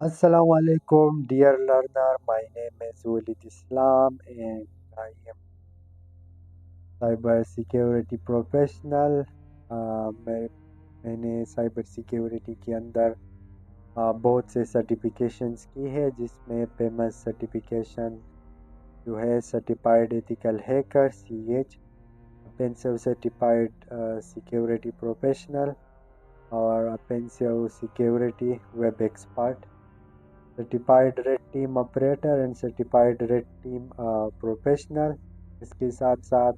Assalamu alaikum, dear learner. My name is Walid Islam and I am cyber security professional. मैंने cyber security के अंदर बहुत से certifications की है, जिसमें फेमस सर्टिफिकेशन जो है certified ethical hacker CH, offensive certified security professional और offensive security web expert, certified red team operator and certified red team professional. इसके साथ साथ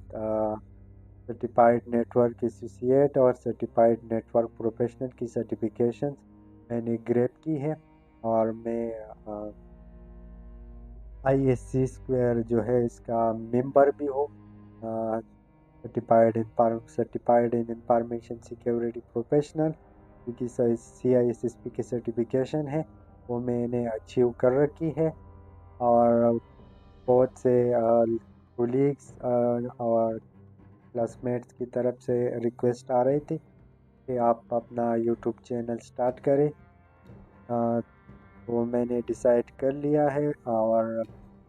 सर्टिफाइड नेटवर्क एसोसिएट और सर्टिफाइड नेटवर्क प्रोफेशनल की सर्टिफिकेशंस मैंने ग्रैब की है। और मैं ISC स्क्वायर जो है इसका मेंबर भी हूँ। सर्टिफाइड इन इंफॉर्मेशन सिक्योरिटी प्रोफेशनल, क्योंकि CISSP की सर्टिफिकेशन है वो मैंने अचीव कर रखी है। और बहुत से कोलीग्स और क्लासमेट्स की तरफ से रिक्वेस्ट आ रही थी कि आप अपना यूट्यूब चैनल स्टार्ट करें। वो मैंने डिसाइड कर लिया है और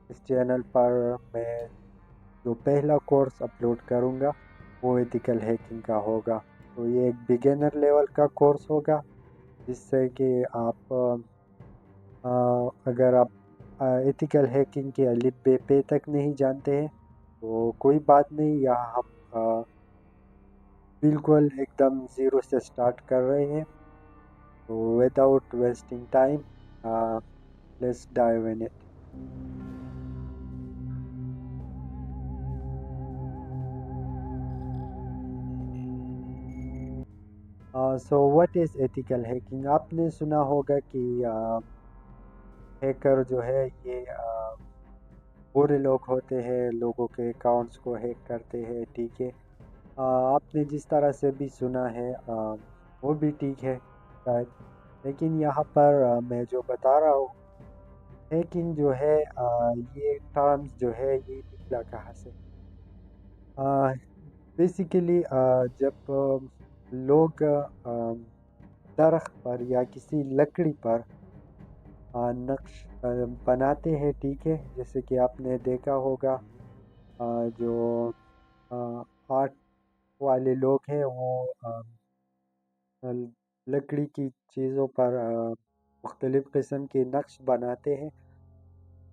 इस चैनल पर मैं जो पहला कोर्स अपलोड करूँगा वो एथिकल हैकिंग का होगा। तो ये एक बिगिनर लेवल का कोर्स होगा, जिससे कि आप अगर आप एथिकल हैकिंग के अलिफ बे पे तक नहीं जानते हैं तो कोई बात नहीं, यहाँ हम बिल्कुल एकदम ज़ीरो से स्टार्ट कर रहे हैं। तो without wasting time let's dive in it. So what is ethical hacking? आपने सुना होगा कि हैकर जो है ये बुरे लोग होते हैं, लोगों के अकाउंट्स को हैक करते हैं, ठीक है। आपने जिस तरह से भी सुना है वो भी ठीक है शायद, लेकिन यहाँ पर मैं जो बता रहा हूँ हैकिंग जो है ये टर्म्स जो है ये निकला कहाँ से। बेसिकली जब लोग दरख्त पर या किसी लकड़ी पर नक्श बनाते हैं, ठीक है। जैसे कि आपने देखा होगा जो आर्ट वाले लोग हैं वो लकड़ी की चीज़ों पर मुख्तलिफ़ किस्म के नक्श बनाते हैं,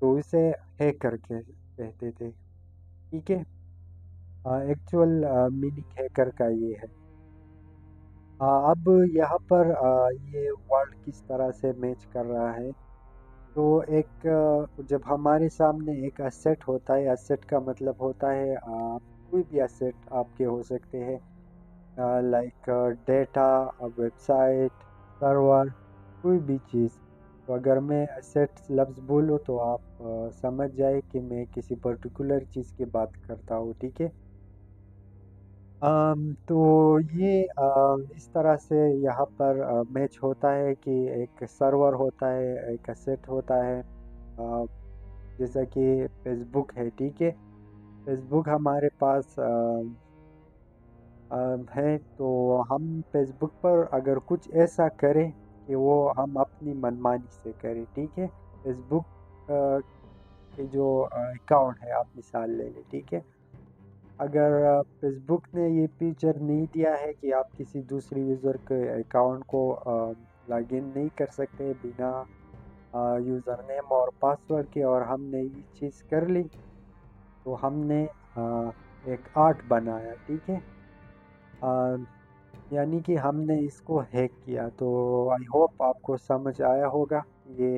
तो इसे हैकर कहते थे, ठीक है। एक्चुअल मीनिंग हैकर का ये है। अब यहाँ पर ये वर्ड किस तरह से मैच कर रहा है। तो एक जब हमारे सामने एक एसेट होता है, एसेट का मतलब होता है कोई भी एसेट आपके हो सकते हैं, लाइक डेटा, वेबसाइट, सर्वर, कोई भी चीज़। तो अगर मैं एसेट लफ्ज़ बोलूँ तो आप समझ जाए कि मैं किसी पर्टिकुलर चीज़ की बात करता हूँ, ठीक है। तो ये इस तरह से यहाँ पर मैच होता है कि एक सर्वर होता है, एक एसेट होता है। जैसा कि फेसबुक है, ठीक है। फेसबुक हमारे पास है, तो हम फेसबुक पर अगर कुछ ऐसा करें कि वो हम अपनी मनमानी से करें, ठीक है। फेसबुक के जो अकाउंट है, आप मिसाल ले लें, ठीक है। अगर फेसबुक ने ये फीचर नहीं दिया है कि आप किसी दूसरे यूज़र के अकाउंट को लॉगिन नहीं कर सकते बिना यूज़र नेम और पासवर्ड के, और हमने ये चीज़ कर ली, तो हमने एक आर्ट बनाया, ठीक है। अ, यानी कि हमने इसको हैक किया। तो आई होप आपको समझ आया होगा ये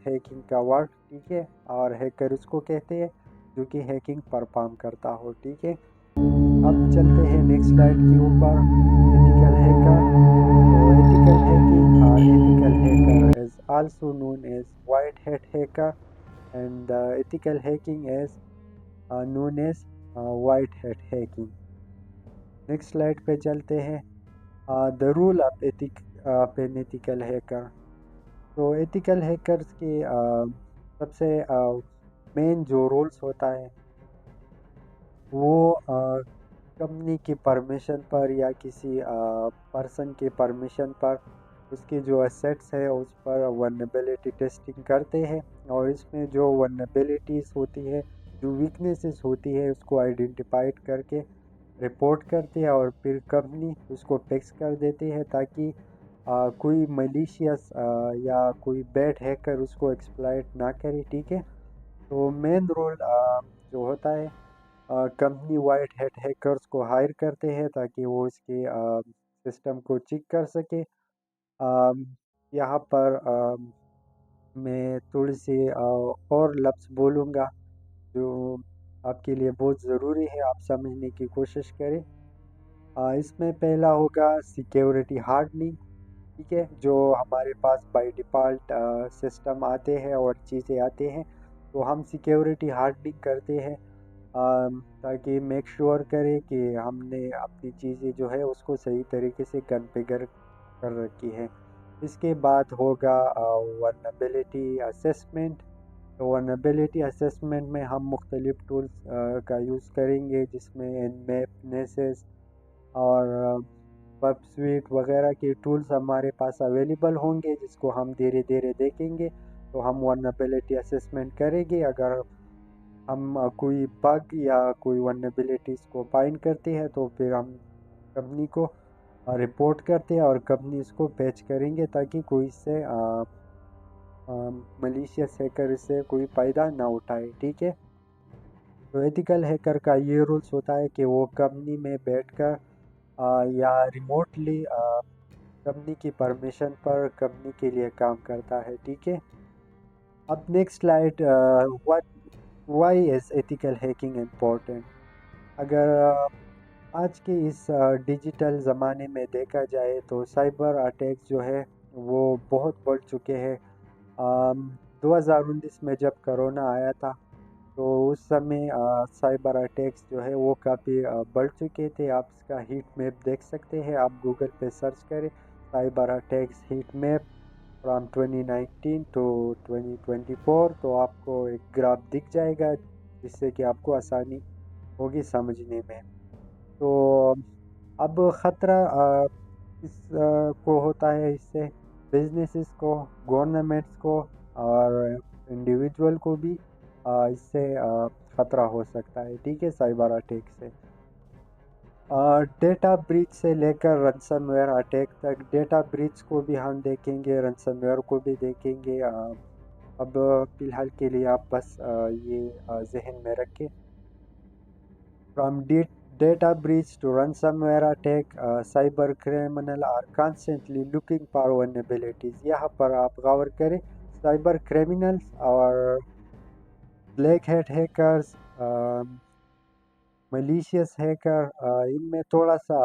हैकिंग का वर्ड, ठीक है। और हैकर उसको कहते हैं जो कि हैकिंग परफॉर्म करता हो, ठीक है। अब चलते हैं नेक्स्ट स्लाइड के ऊपर। Ethical hacker. तो ethical hacker is also known as white hat hacker and ethical hacking is known as white hat hacking. Next slide पे चलते हैं। The role of an ethical hacker. तो एथिकल हैकर्स के सबसे main जो rules होता है वो कंपनी की परमिशन पर या किसी पर्सन के परमिशन पर उसके जो एसेट्स है उस पर वल्नरेबिलिटी टेस्टिंग करते हैं, और इसमें जो वल्नरेबिलिटीज़ होती है, जो वीकनेसेस होती है, उसको आइडेंटिफाइड करके रिपोर्ट करते हैं, और फिर कंपनी उसको फिक्स कर देती है ताकि कोई मलिशियस या कोई बैड हैकर उसको एक्सप्लॉइट ना करे। ठीक है। तो मेन रोल जो होता है, कंपनी वाइड हेड हैकर्स को हायर करते हैं ताकि वो इसके सिस्टम को चेक कर सके। अम, यहाँ पर मैं थोड़ी सी और लफ्ज़ बोलूँगा जो आपके लिए बहुत ज़रूरी है, आप समझने की कोशिश करें। इसमें पहला होगा सिक्योरिटी हार्डनिंग। ठीक है, जो हमारे पास बाय डिफ़ॉल्ट सिस्टम आते हैं और चीज़ें आते हैं, तो हम सिक्योरिटी हार्डनिंग करते हैं ताकि मेक श्योर करें कि हमने अपनी चीज़ें जो है उसको सही तरीके से कॉन्फ़िगर कर रखी है। इसके बाद होगा वल्नरेबिलिटी असेसमेंट। तो वल्नरेबिलिटी असेसमेंट में हम मुख्तलिफ टूल्स का यूज़ करेंगे, जिसमें nmap, नेसेस और पब स्वीट वगैरह के टूल्स हमारे पास अवेलेबल होंगे, जिसको हम धीरे धीरे देखेंगे। तो हम वल्नरेबिलिटी असेसमेंट करेंगे, अगर हम कोई बग या कोई वल्नरेबिलिटीज़ को फाइंड करते हैं तो फिर हम कंपनी को रिपोर्ट करते हैं, और कंपनी इसको पैच करेंगे ताकि कोई इससे मलिशियस हैकर इससे कोई फ़ायदा ना उठाए। ठीक है। तो एथिकल हैकर का ये रूल्स होता है कि वो कंपनी में बैठकर या रिमोटली कंपनी की परमिशन पर कंपनी के लिए काम करता है। ठीक है। अब next slide, what why is ethical hacking important. अगर आज के इस डिजिटल ज़माने में देखा जाए तो साइबर अटैक्स जो है वो बहुत बढ़ चुके हैं। 2019 में जब कोरोना आया था, तो उस समय साइबर अटैक्स जो है वो काफ़ी बढ़ चुके थे। आप इसका हीट मैप देख सकते हैं, आप गूगल पे सर्च करें cyber attacks heat map from 2019 to 2024, तो आपको एक ग्राफ दिख जाएगा, जिससे कि आपको आसानी होगी समझने में। तो अब ख़तरा को होता है, इससे बिजनेसेस को, गवर्नमेंट्स को और इंडिविजुअल को भी इससे ख़तरा हो सकता है। ठीक है, साइबर अटैक से। डेटा ब्रीच से लेकर रनसमवेयर अटैक तक, डेटा ब्रीच को भी हम देखेंगे, रनसमवेयर को भी देखेंगे। अब फ़िलहाल के लिए आप बस ये जहन में रखें। From data breach to ransomware attack, cyber criminal are constantly looking for vulnerabilities। यहाँ पर आप गौर करें, साइबर क्रिमिनल्स और black hat hackers, malicious hacker, इनमें थोड़ा सा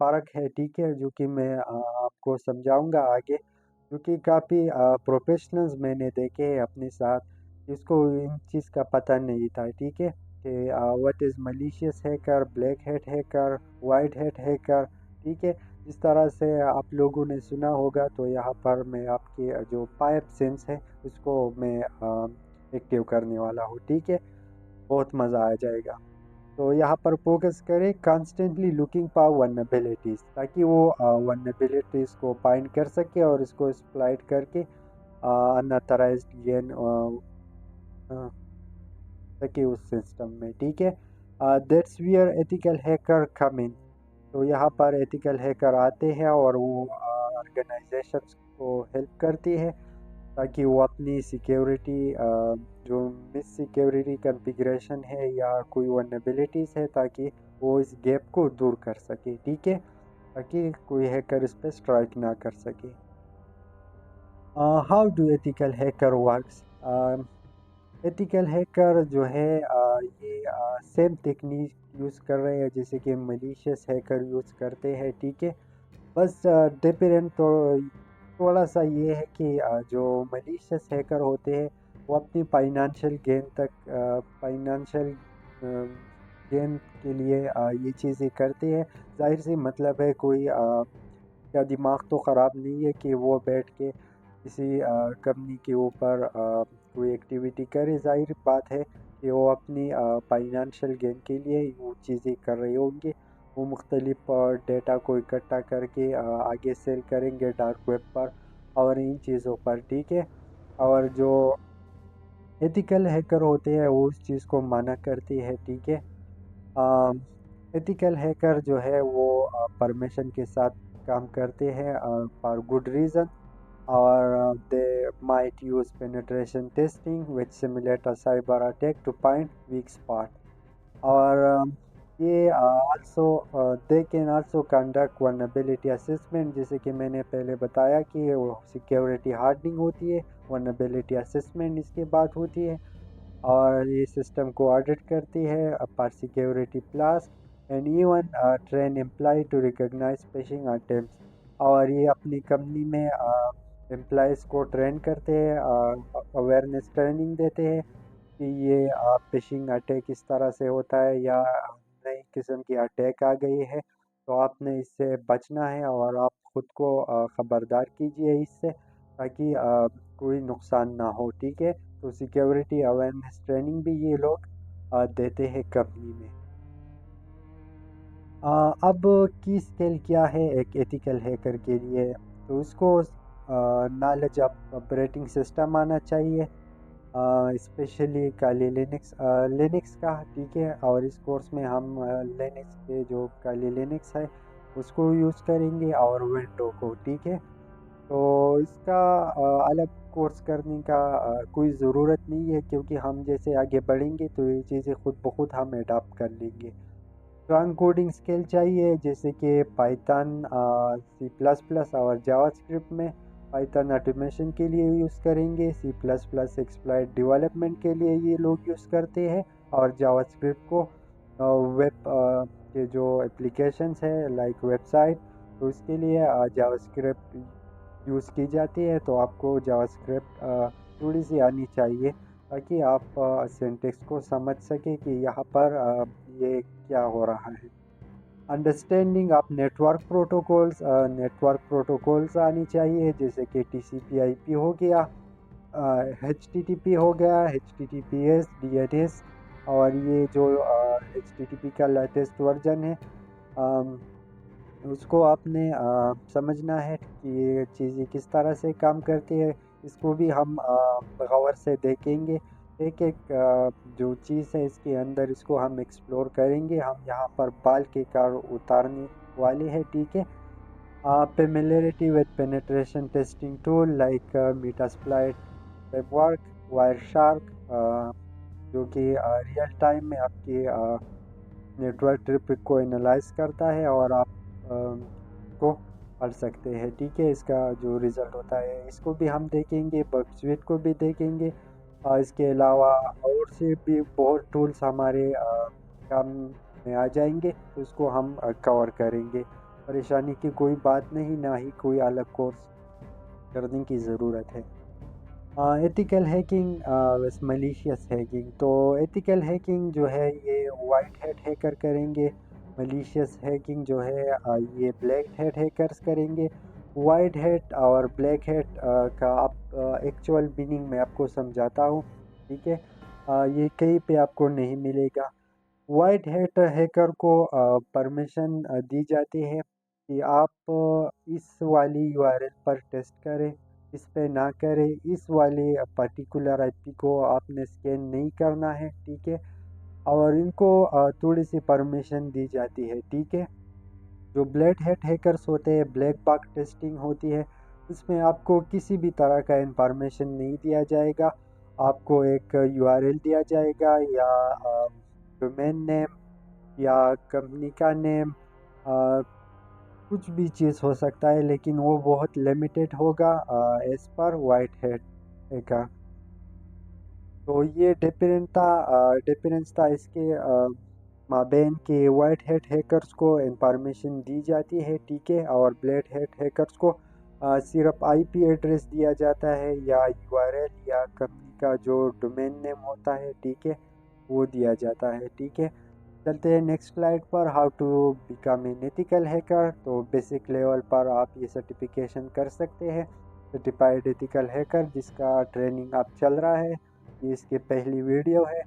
फ़र्क है। ठीक है, जो कि मैं आपको समझाऊंगा आगे, क्योंकि काफ़ी प्रोफेशनल्स मैंने देखे हैं अपने साथ, जिसको इन चीज़ का पता नहीं था। ठीक है, कि what is malicious hacker, black hat hacker, white hat hacker. ठीक है, इस तरह से आप लोगों ने सुना होगा। तो यहाँ पर मैं आपके जो पाइप सेंस है उसको मैं एक्टिव करने वाला हूँ। ठीक है, बहुत मज़ा आ जाएगा। तो यहाँ पर फोकस करें कॉन्स्टेंटली लुकिंग फॉर वल्नरेबिलिटीज़, ताकि वो वल्नरेबिलिटीज़ को फाइंड कर सके और इसको एक्सप्लॉइट करके अनऑथराइज्ड गेन सके उस सिस्टम में। ठीक है, दैट्स वेयर एथिकल हैकर कम इन। तो यहाँ पर एथिकल हैकर आते हैं और वो ऑर्गेनाइजेशंस को हेल्प करती है ताकि वो अपनी सिक्योरिटी, जो मिस सिक्योरिटी कॉन्फ़िगरेशन है या कोई वल्नरेबिलिटीज़ है, ताकि वो इस गैप को दूर कर सके। ठीक है, ताकि कोई हैकर इस पे स्ट्राइक ना कर सके। How do ethical hacker works. Ethical hacker जो है ये सेम टेक्निक यूज़ कर रहे हैं जैसे कि मलिशियस हैकर यूज़ करते हैं। ठीक है, बस डिफरेंट तो थोड़ा सा ये है कि जो मलिशियस हैकर होते हैं वो अपनी फाइनेंशियल गेन तक, फाइनेंशियल गेन के लिए ये चीज़ें करते हैं। जाहिर सी मतलब है, कोई का दिमाग तो ख़राब नहीं है कि वो बैठ के किसी कंपनी के ऊपर कोई एक्टिविटी करे। जाहिर बात है कि वो अपनी फाइनेंशियल गेन के लिए वो चीज़ें कर रहे होंगे। वो मुख्तलिफ डेटा को इकट्ठा करके आगे सेल करेंगे डार्क वेब पर और इन चीज़ों पर, ठीक है। और जो एथिकल हैकर होते हैं वो उस चीज़ को मना करती है, ठीक है। एथिकल हैकर जो है वो परमिशन के साथ काम करते हैं for good reason, or they might use penetration testing which simulate a cyber attack to find weak spot, or ये also they can also conduct vulnerability assessment, जैसे कि मैंने पहले बताया कि वो सिक्योरिटी हार्डनिंग होती है, vulnerability assessment इसके बाद होती है, और ये सिस्टम को ऑडिट करती है पर security plus and even train employ to recognise phishing attempts, और ये अपनी कंपनी में एम्प्लॉयज़ को ट्रेन करते हैं, अवेयरनेस ट्रेनिंग देते हैं कि ये फिशिंग अटैक इस तरह से होता है या नई किस्म की अटैक आ गई है तो आपने इससे बचना है और आप खुद को ख़बरदार कीजिए इससे, ताकि कोई नुकसान ना हो, ठीक है। तो सिक्योरिटी अवेयरनेस ट्रेनिंग भी ये लोग देते हैं कंपनी में। अब की स्केल क्या है एक एथिकल हैकर के लिए, तो उसको नॉलेज ऑपरेटिंग सिस्टम आना चाहिए, स्पेशली काली लिनक्स का, ठीक है। और इस कोर्स में हम लिनक्स के जो काली लिनक्स है उसको यूज़ करेंगे और विंडो को, ठीक है। तो इसका अलग कोर्स करने का कोई ज़रूरत नहीं है, क्योंकि हम जैसे आगे बढ़ेंगे तो ये चीज़ें खुद ब खुद हम अडॉप्ट कर लेंगे। स्ट्रॉन्ग कोडिंग स्किल चाहिए, जैसे कि पाइथन, सी प्लस प्लस और जावास्क्रिप्ट में पाइथन ऑटोमेशन के लिए यूज़ करेंगे, C plus plus exploit development के लिए ये लोग यूज़ करते हैं, और जावास्क्रिप्ट को वेब के जो एप्लीकेशंस है लाइक वेबसाइट, तो उसके लिए जावास्क्रिप्ट यूज़ की जाती है। तो आपको जावास्क्रिप्ट थोड़ी सी आनी चाहिए ताकि आप सिंटेक्स को समझ सकें कि यहाँ पर ये क्या हो रहा है। अंडरस्टैंडिंग ऑफ नेटवर्क प्रोटोकॉल्स आनी चाहिए, जैसे कि टीसीपी आईपी हो गया, एचटीटीपी हो गया, एचटीटीपीएस, डीएनएस, और ये जो एचटीटीपी का लेटेस्ट वर्जन है उसको आपने समझना है कि ये चीज़ें किस तरह से काम करती है। इसको भी हम गौर से देखेंगे, एक एक जो चीज़ है इसके अंदर इसको हम एक्सप्लोर करेंगे। हम यहाँ पर बाल के कार उतारने वाले हैं, ठीक है। Familiarity with penetration testing tool like Metasploit वेबवर्क, वायर शार्क, जो कि रियल टाइम में आपकी नेटवर्क ट्रैफिक को एनालाइज करता है और आप को पढ़ सकते हैं, ठीक है। इसका जो रिज़ल्ट होता है इसको भी हम देखेंगे, बग स्वीट को भी देखेंगे, और इसके अलावा और से भी बहुत टूल्स हमारे काम में आ जाएंगे, तो उसको हम कवर करेंगे। परेशानी की कोई बात नहीं, ना ही कोई अलग कोर्स करने की ज़रूरत है। एथिकल हैकिंग मलीशियस हैकिंग, तो एथिकल हैकिंग जो है ये वाइट हैट हैकर करेंगे, मलीशियस हैकिंग जो है ये ब्लैक हैट हैकर्स करेंगे। वाइट हैट और ब्लैक हैट का आप एक्चुअल मीनिंग मैं आपको समझाता हूँ, ठीक है। ये कहीं पे आपको नहीं मिलेगा। वाइट हैट हैकर को परमिशन दी जाती है कि आप इस वाली यूआरएल पर टेस्ट करें, इस पे ना करें, इस वाले पर्टिकुलर आईपी को आपने स्कैन नहीं करना है, ठीक है। और इनको थोड़ी सी परमिशन दी जाती है, ठीक है। जो ब्लैक हैट हैकर्स होते हैं, ब्लैक बॉक्स टेस्टिंग होती है, इसमें आपको किसी भी तरह का इंफॉर्मेशन नहीं दिया जाएगा। आपको एक यूआरएल दिया जाएगा या डोमेन नेम या कंपनी का नेम, कुछ भी चीज़ हो सकता है, लेकिन वो बहुत लिमिटेड होगा एज पर वाइट हैट का। तो ये डिफरेंस था इसके माबेन के वाइट हैट हैकर्स को इंफॉर्मेशन दी जाती है, ठीक है, और ब्लैक हैट हैकर्स को सिर्फ आईपी एड्रेस दिया जाता है या यूआरएल या कंपनी का जो डोमेन नेम होता है, ठीक है, वो दिया जाता है, ठीक है। चलते हैं नेक्स्ट स्लाइड पर, how to become an ethical hacker. तो बेसिक लेवल पर आप ये सर्टिफिकेशन कर सकते हैं, सर्टिफाइड एथिकल हैकर, जिसका ट्रेनिंग आप चल रहा है, ये इसकी पहली वीडियो है।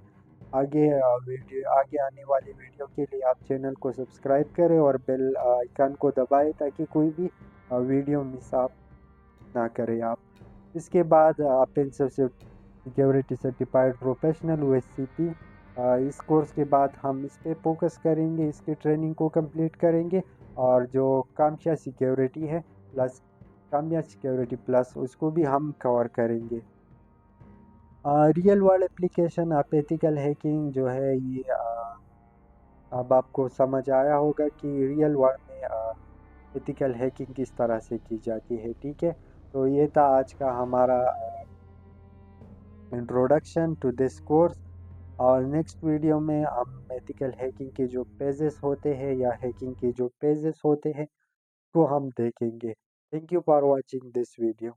आगे आने वाली वीडियो के लिए आप चैनल को सब्सक्राइब करें और बेल आइकन को दबाएं ताकि कोई भी वीडियो मिस आप ना करें आप। इसके बाद पेंसिल से सिक्योरिटी सर्टिफाइड प्रोफेशनल OSCP, इस कोर्स के बाद हम इस पे फोकस करेंगे, इसकी ट्रेनिंग को कंप्लीट करेंगे और जो कामया सिक्योरिटी है प्लस कामया सिक्योरिटी प्लस उसको भी हम कवर करेंगे। रियल वर्ल्ड एप्लीकेशन आप एथिकल हैकिंग जो है ये अब आपको समझ आया होगा कि रियल वर्ल्ड में एथिकल हैकिंग किस तरह से की जाती है। ठीक है, तो ये था आज का हमारा इंट्रोडक्शन टू दिस कोर्स। और नेक्स्ट वीडियो में हम एथिकल हैकिंग के जो पेजेस होते हैं या हैकिंग के जो पेजेस होते हैं को हम देखेंगे। Thank you for watching this video.